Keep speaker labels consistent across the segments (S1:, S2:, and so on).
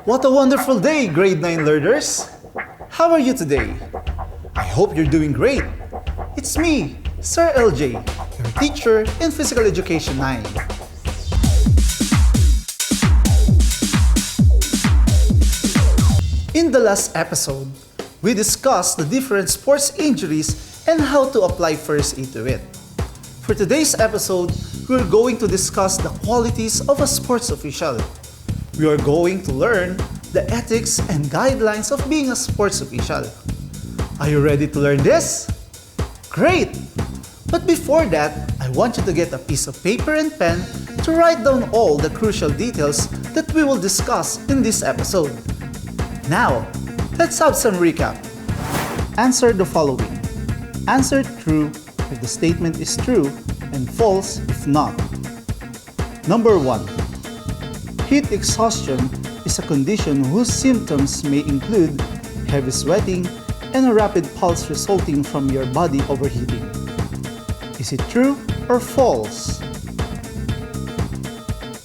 S1: What a wonderful day, grade 9 learners! How are you today? I hope you're doing great. It's me, Sir Eljay, your teacher in Physical Education 9. In the last episode, we discussed the different sports injuries and how to apply first aid to it. For today's episode, we're going to discuss the qualities of a sports official. We are going to learn the ethics and guidelines of being a sports official. Are you ready to learn this? Great! But before that, I want you to get a piece of paper and pen to write down all the crucial details that we will discuss in this episode. Now, let's have some recap. Answer the following. Answer true if the statement is true and false if not. Number 1. Heat exhaustion is a condition whose symptoms may include heavy sweating and a rapid pulse resulting from your body overheating. Is it true or false?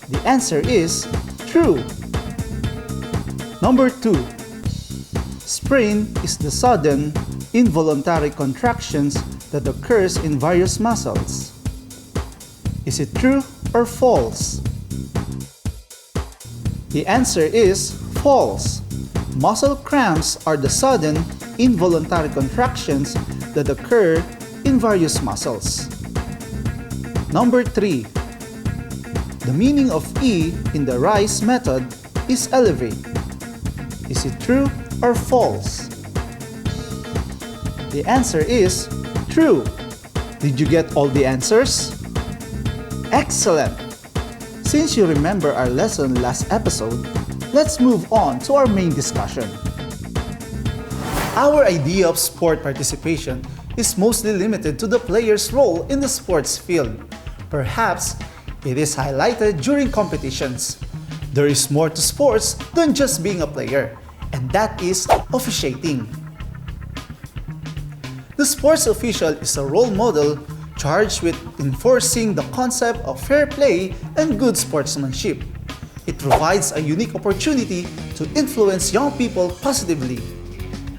S1: The answer is true. Number 2. Sprain is the sudden, involuntary contractions that occurs in various muscles. Is it true or false? The answer is false. Muscle cramps are the sudden, involuntary contractions that occur in various muscles. Number 3. The meaning of E in the RISE method is elevate. Is it true or false? The answer is true. Did you get all the answers? Excellent! Since you remember our lesson last episode, let's move on to our main discussion. Our idea of sport participation is mostly limited to the player's role in the sports field. Perhaps it is highlighted during competitions. There is more to sports than just being a player, and that is officiating. The sports official is a role model charged with enforcing the concept of fair play and good sportsmanship. It provides a unique opportunity to influence young people positively.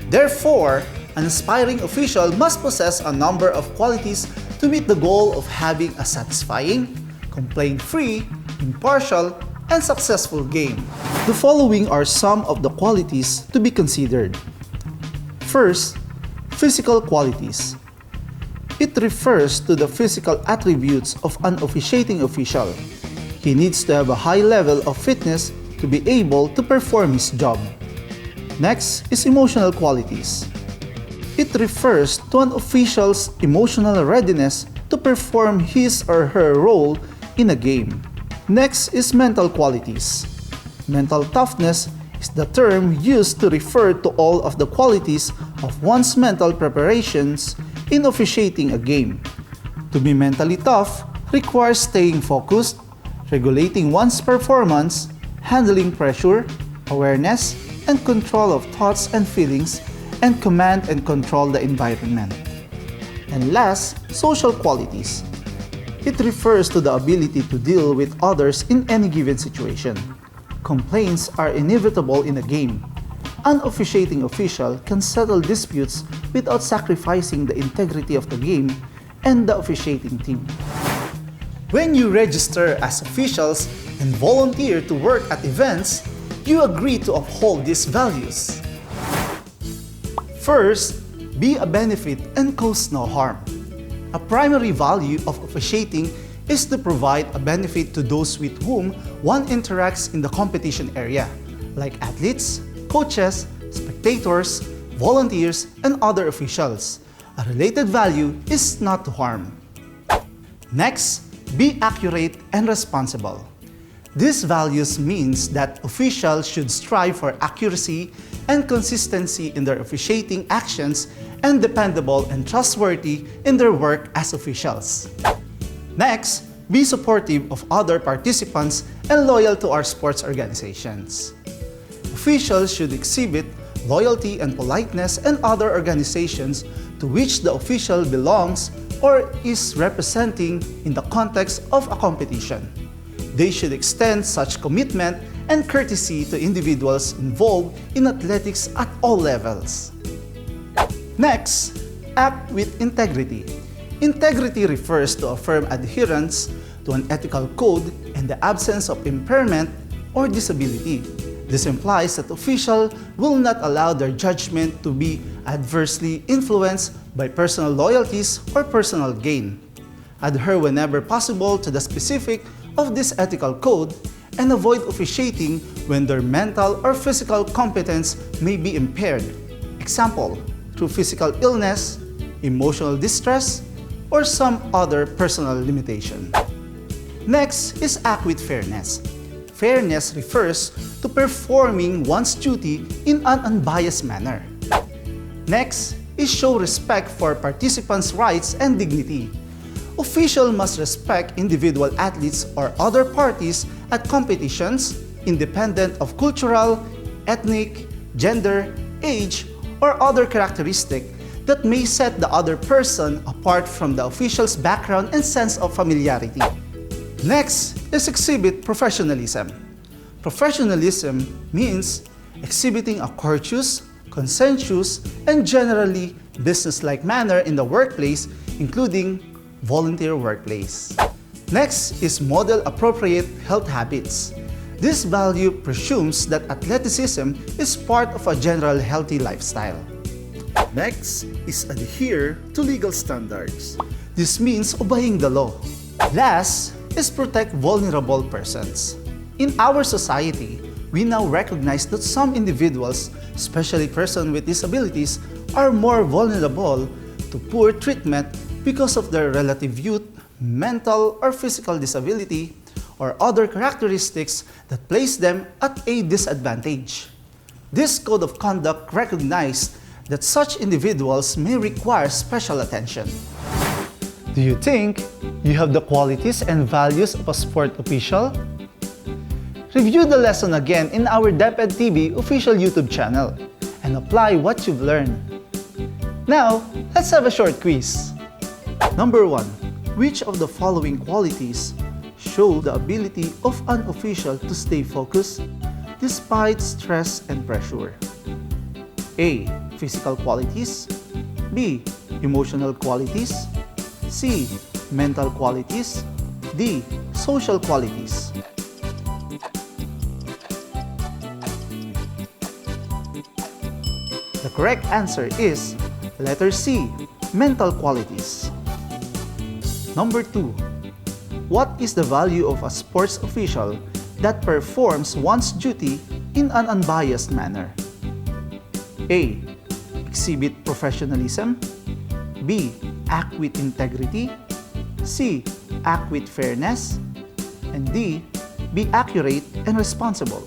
S1: Therefore, an aspiring official must possess a number of qualities to meet the goal of having a satisfying, complaint-free, impartial, and successful game. The following are some of the qualities to be considered. First, physical qualities. It refers to the physical attributes of an officiating official. He needs to have a high level of fitness to be able to perform his job. Next is emotional qualities. It refers to an official's emotional readiness to perform his or her role in a game. Next is mental qualities. Mental toughness is the term used to refer to all of the qualities of one's mental preparations in officiating a game. To be mentally tough requires staying focused, regulating one's performance, handling pressure, awareness, and control of thoughts and feelings, and command and control the environment. And last, social qualities. It refers to the ability to deal with others in any given situation. Complaints are inevitable in a game. An officiating official can settle disputes without sacrificing the integrity of the game and the officiating team. When you register as officials and volunteer to work at events, you agree to uphold these values. First, be a benefit and cause no harm. A primary value of officiating is to provide a benefit to those with whom one interacts in the competition area, like athletes, coaches, spectators, volunteers, and other officials. A related value is not to harm. Next, be accurate and responsible. These values means that officials should strive for accuracy and consistency in their officiating actions and dependable and trustworthy in their work as officials. Next, be supportive of other participants and loyal to our sports organizations. Officials should exhibit loyalty and politeness and other organizations to which the official belongs or is representing in the context of a competition. They should extend such commitment and courtesy to individuals involved in athletics at all levels. Next, act with integrity. Integrity refers to a firm adherence to an ethical code and the absence of impairment or disability. This implies that officials will not allow their judgment to be adversely influenced by personal loyalties or personal gain. Adhere whenever possible to the specific of this ethical code and avoid officiating when their mental or physical competence may be impaired. Example, through physical illness, emotional distress, or some other personal limitation. Next is act with fairness. Fairness refers to performing one's duty in an unbiased manner. Next is show respect for participants' rights and dignity. Officials must respect individual athletes or other parties at competitions independent of cultural, ethnic, gender, age, or other characteristics that may set the other person apart from the official's background and sense of familiarity. Next is exhibit professionalism. Professionalism means exhibiting a courteous, conscientious, and generally business-like manner in the workplace, including volunteer workplace. Next is model appropriate health habits. This value presumes that athleticism is part of a general healthy lifestyle. Next is adhere to legal standards. This means obeying the law. Last is protect vulnerable persons. In our society, we now recognize that some individuals, especially persons with disabilities, are more vulnerable to poor treatment because of their relative youth, mental or physical disability, or other characteristics that place them at a disadvantage. This code of conduct recognizes that such individuals may require special attention. Do you think you have the qualities and values of a sport official? Review the lesson again in our DepEd TV official YouTube channel and apply what you've learned. Now, let's have a short quiz. Number 1. Which of the following qualities show the ability of an official to stay focused despite stress and pressure? A. Physical qualities. B. Emotional qualities. C. Mental qualities. D. Social qualities. The correct answer is letter C. Mental qualities. Number 2. What is the value of a sports official that performs one's duty in an unbiased manner? A. Exhibit professionalism. B. Act with integrity. C. Act with fairness. And D. Be accurate and responsible.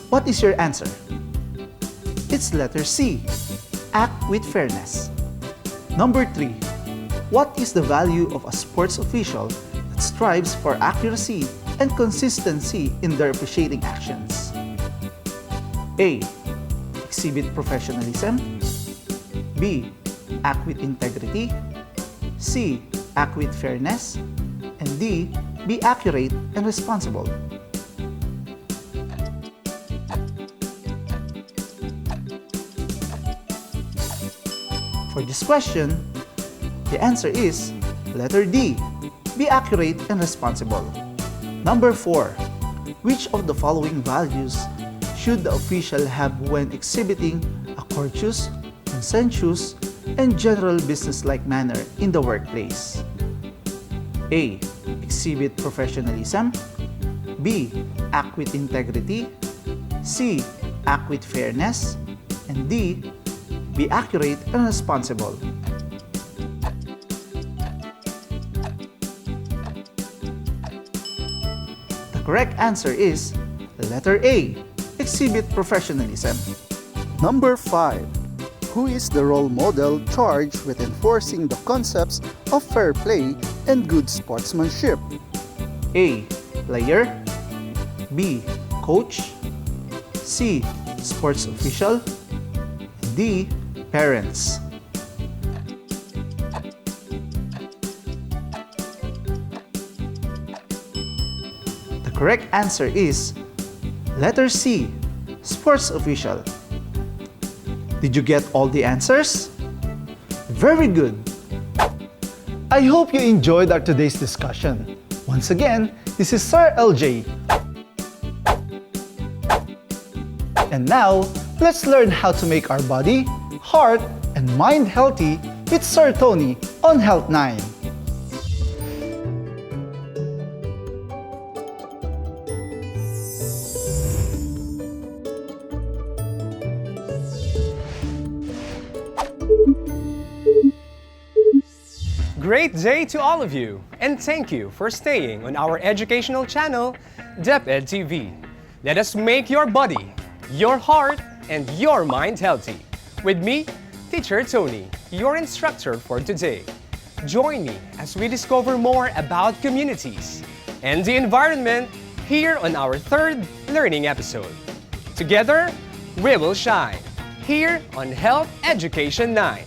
S1: What is your answer? It's letter C. Act with fairness. Number 3. What is the value of a sports official that strives for accuracy and consistency in their officiating actions? A. Exhibit professionalism. B. Act with integrity. C. Act with fairness. And D. Be accurate and responsible. For this question, the answer is letter D. Be accurate and responsible. Number 4. Which of the following values should the official have when exhibiting a courteous, conscientious, and general business-like manner in the workplace? A. Exhibit professionalism. B. Act with integrity. C. Act with fairness. And D. Be accurate and responsible. The correct answer is letter A. Exhibit professionalism. Number 5. Who is the role model charged with enforcing the concepts of fair play and good sportsmanship? A. Player. B. Coach. C. Sports official. D. Parents. correct answer is letter C, sports official. Did you get all the answers? Very good! I hope you enjoyed our today's discussion. Once again, this is Sir Eljay. And now, let's learn how to make our body, heart, and mind healthy with Sir Tony on Health 9.
S2: Great day to all of you, and thank you for staying on our educational channel, DepEd TV. Let us make your body, your heart, and your mind healthy. With me, Teacher Tony, your instructor for today. Join me as we discover more about communities and the environment here on our third learning episode. Together, we will shine here on Health Education 9.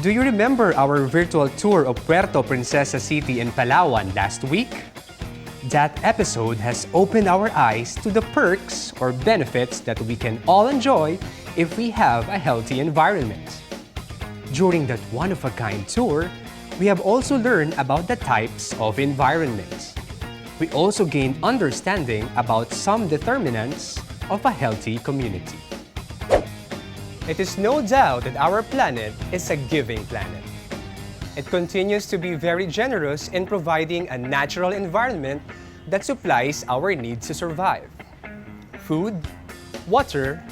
S2: Do you remember our virtual tour of Puerto Princesa City in Palawan last week? That episode has opened our eyes to the perks or benefits that we can all enjoy if we have a healthy environment. During that one-of-a-kind tour, we have also learned about the types of environments. We also gained understanding about some determinants of a healthy community. It is no doubt that our planet is a giving planet. It continues to be very generous in providing a natural environment that supplies our needs to survive. Food, water,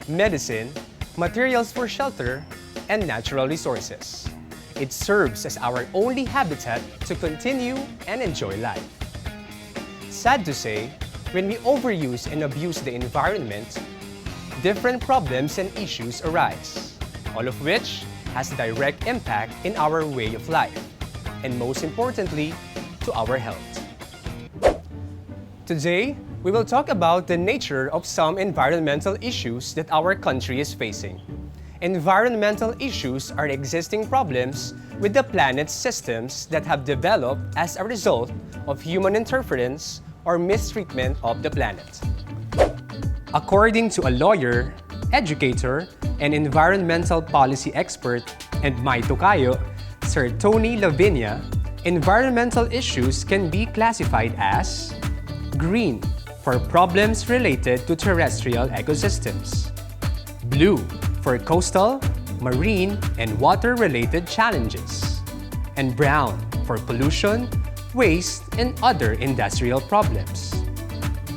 S2: medicine, materials for shelter, and natural resources. It serves as our only habitat to continue and enjoy life. Sad to say, when we overuse and abuse the environment, different problems and issues arise, all of which has a direct impact in our way of life, and most importantly, to our health. Today, we will talk about the nature of some environmental issues that our country is facing. Environmental issues are existing problems with the planet's systems that have developed as a result of human interference or mistreatment of the planet. According to a lawyer, educator, and environmental policy expert, and my tokayo, Sir Tony Lavinia, environmental issues can be classified as green for problems related to terrestrial ecosystems, blue for coastal, marine, and water-related challenges, and brown for pollution, waste, and other industrial problems.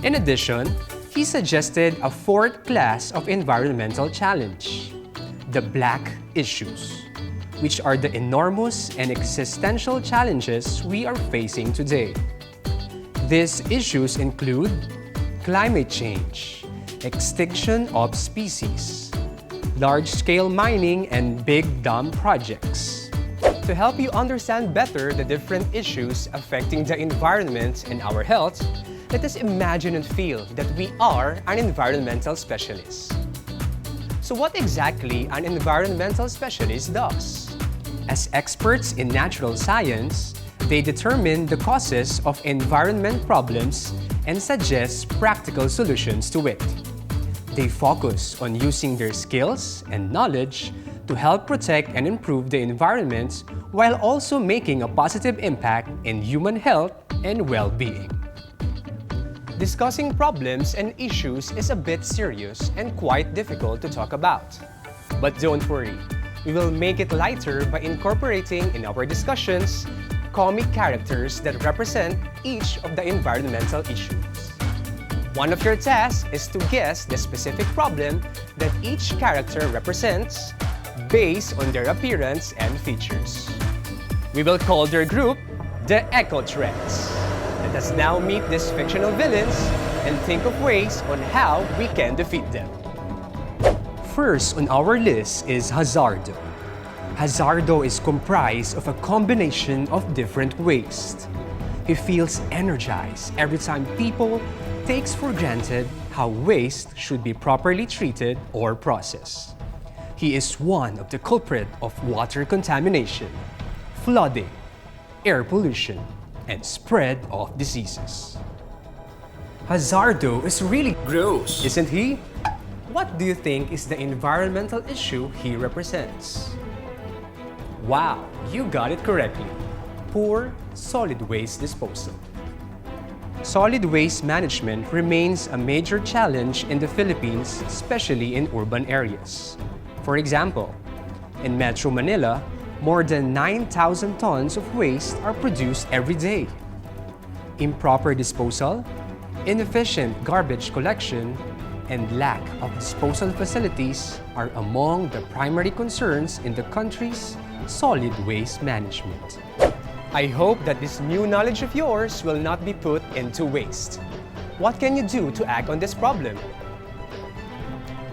S2: In addition, he suggested a fourth class of environmental challenge, the black issues, which are the enormous and existential challenges we are facing today. These issues include climate change, extinction of species, large-scale mining, and big dam projects. To help you understand better the different issues affecting the environment and our health, let us imagine and feel that we are an environmental specialist. So what exactly an environmental specialist does? As experts in natural science, they determine the causes of environment problems and suggest practical solutions to it. They focus on using their skills and knowledge to help protect and improve the environment while also making a positive impact in human health and well-being. Discussing problems and issues is a bit serious and quite difficult to talk about. But don't worry, we will make it lighter by incorporating in our discussions comic characters that represent each of the environmental issues. One of your tasks is to guess the specific problem that each character represents based on their appearance and features. We will call their group the Echo Threats. Let us now meet these fictional villains and think of ways on how we can defeat them. First on our list is Hazardo. Hazardo is comprised of a combination of different waste. He feels energized every time people takes for granted how waste should be properly treated or processed. He is one of the culprits of water contamination, flooding, air pollution, and spread of diseases. Hazardo is really gross, isn't he? What do you think is the environmental issue he represents? Wow, you got it correctly. Poor solid waste disposal. Solid waste management remains a major challenge in the Philippines, especially in urban areas. For example, in Metro Manila, more than 9,000 tons of waste are produced every day. Improper disposal, inefficient garbage collection, and lack of disposal facilities are among the primary concerns in the country's solid waste management. I hope that this new knowledge of yours will not be put into waste. What can you do to act on this problem?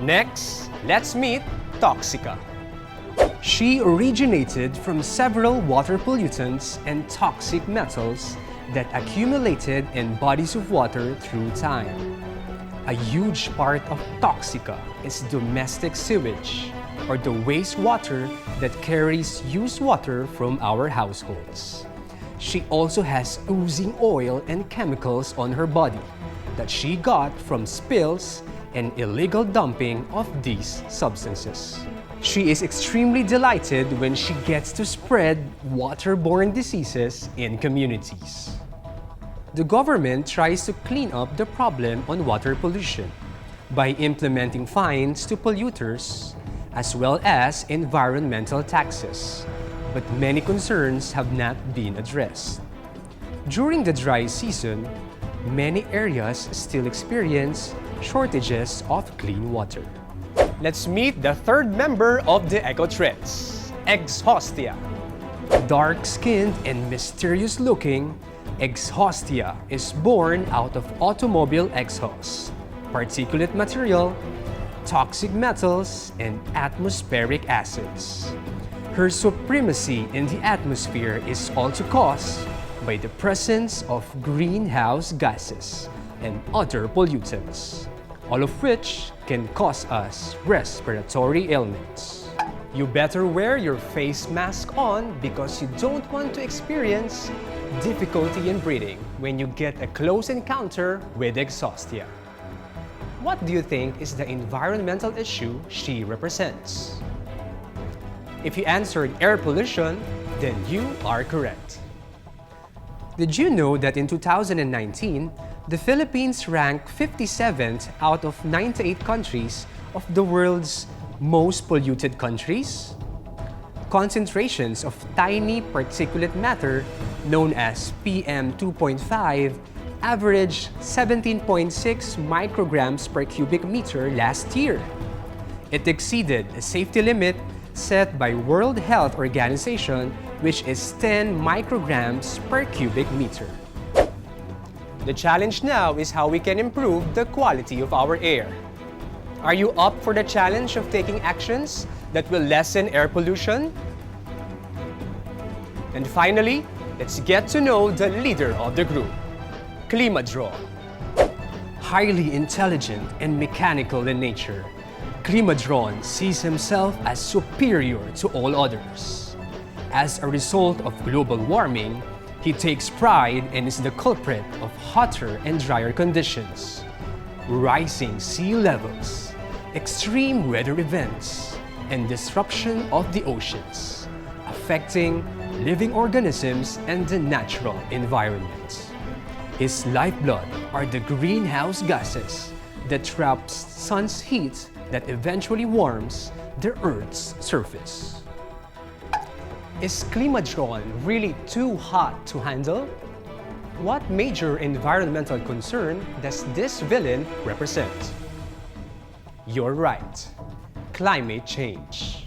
S2: Next, let's meet Toxica. She originated from several water pollutants and toxic metals that accumulated in bodies of water through time. A huge part of Toxica is domestic sewage, or the wastewater that carries used water from our households. She also has oozing oil and chemicals on her body that she got from spills and illegal dumping of these substances. She is extremely delighted when she gets to spread waterborne diseases in communities. The government tries to clean up the problem on water pollution by implementing fines to polluters as well as environmental taxes, but many concerns have not been addressed. During the dry season, many areas still experience shortages of clean water. Let's meet the third member of the eco-threats, Exhaustia. Dark-skinned and mysterious-looking, Exhaustia is born out of automobile exhaust, particulate material, toxic metals, and atmospheric acids. Her supremacy in the atmosphere is also caused by the presence of greenhouse gases and other pollutants, all of which can cause us respiratory ailments. You better wear your face mask on because you don't want to experience difficulty in breathing when you get a close encounter with Exhaustia. What do you think is the environmental issue she represents? If you answered air pollution, then you are correct. Did you know that in 2019, the Philippines ranked 57th out of 98 countries of the world's most polluted countries? Concentrations of tiny particulate matter, known as PM2.5, averaged 17.6 micrograms per cubic meter last year. It exceeded a safety limit set by World Health Organization, which is 10 micrograms per cubic meter. The challenge now is how we can improve the quality of our air. Are you up for the challenge of taking actions that will lessen air pollution? And finally, let's get to know the leader of the group, Climadron. Highly intelligent and mechanical in nature, Climadron sees himself as superior to all others. As a result of global warming, he takes pride and is the culprit of hotter and drier conditions, rising sea levels, extreme weather events, and disruption of the oceans, affecting living organisms and the natural environment. His lifeblood are the greenhouse gases that traps sun's heat that eventually warms the Earth's surface. Is Climadron really too hot to handle? What major environmental concern does this villain represent? You're right, climate change.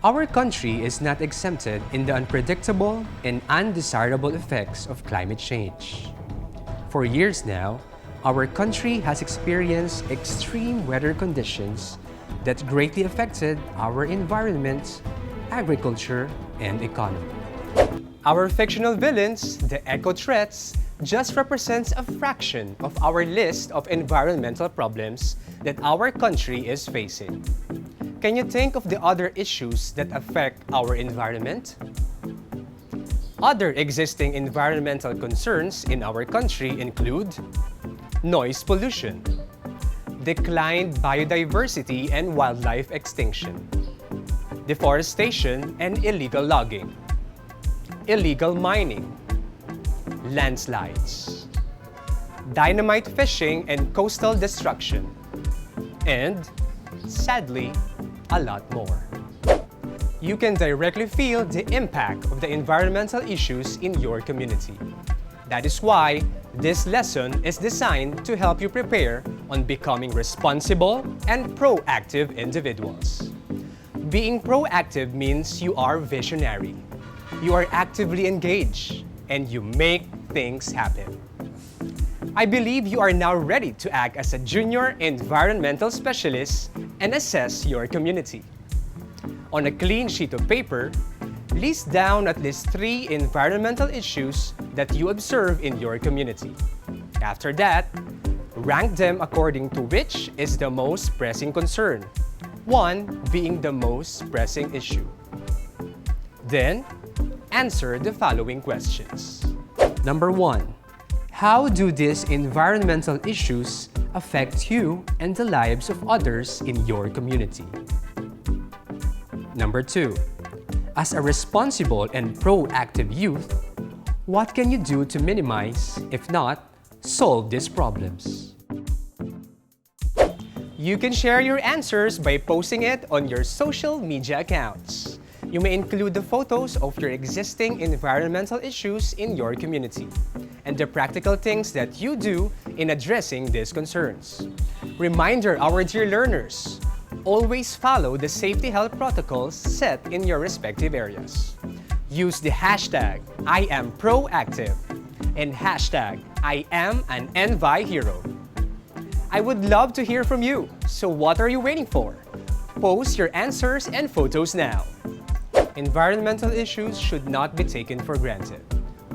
S2: Our country is not exempted in the unpredictable and undesirable effects of climate change. For years now, our country has experienced extreme weather conditions that greatly affected our environment, agriculture, and economy. Our fictional villains, the eco-threats, just represents a fraction of our list of environmental problems that our country is facing. Can you think of the other issues that affect our environment? Other existing environmental concerns in our country include noise pollution, declined biodiversity and wildlife extinction, deforestation and illegal logging, illegal mining, landslides, dynamite fishing and coastal destruction, and, sadly, a lot more. You can directly feel the impact of the environmental issues in your community. That is why this lesson is designed to help you prepare on becoming responsible and proactive individuals. Being proactive means you are visionary, you are actively engaged, and you make things happen. I believe you are now ready to act as a junior environmental specialist and assess your community. On a clean sheet of paper, list down at least 3 environmental issues that you observe in your community. After that, rank them according to which is the most pressing concern, 1 being the most pressing issue. Then, answer the following questions. Number 1. How do these environmental issues affect you and the lives of others in your community? Number 2. As a responsible and proactive youth, what can you do to minimize, if not, solve these problems? You can share your answers by posting it on your social media accounts. You may include the photos of your existing environmental issues in your community and the practical things that you do in addressing these concerns. Reminder, our dear learners, always follow the safety health protocols set in your respective areas. Use the hashtag #IamProactive and hashtag #IamAnEnviHero. I would love to hear from you, so what are you waiting for? Post your answers and photos now. Environmental issues should not be taken for granted.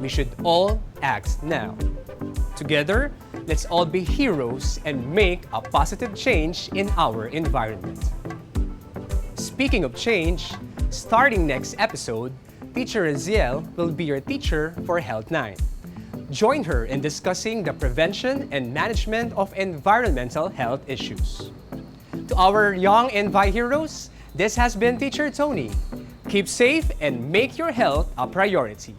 S2: We should all act now. Together, let's all be heroes and make a positive change in our environment. Speaking of change, starting next episode, Teacher Eljay will be your teacher for Health 9. Join her in discussing the prevention and management of environmental health issues. To our young Envi heroes, this has been Teacher Tony. Keep safe and make your health a priority.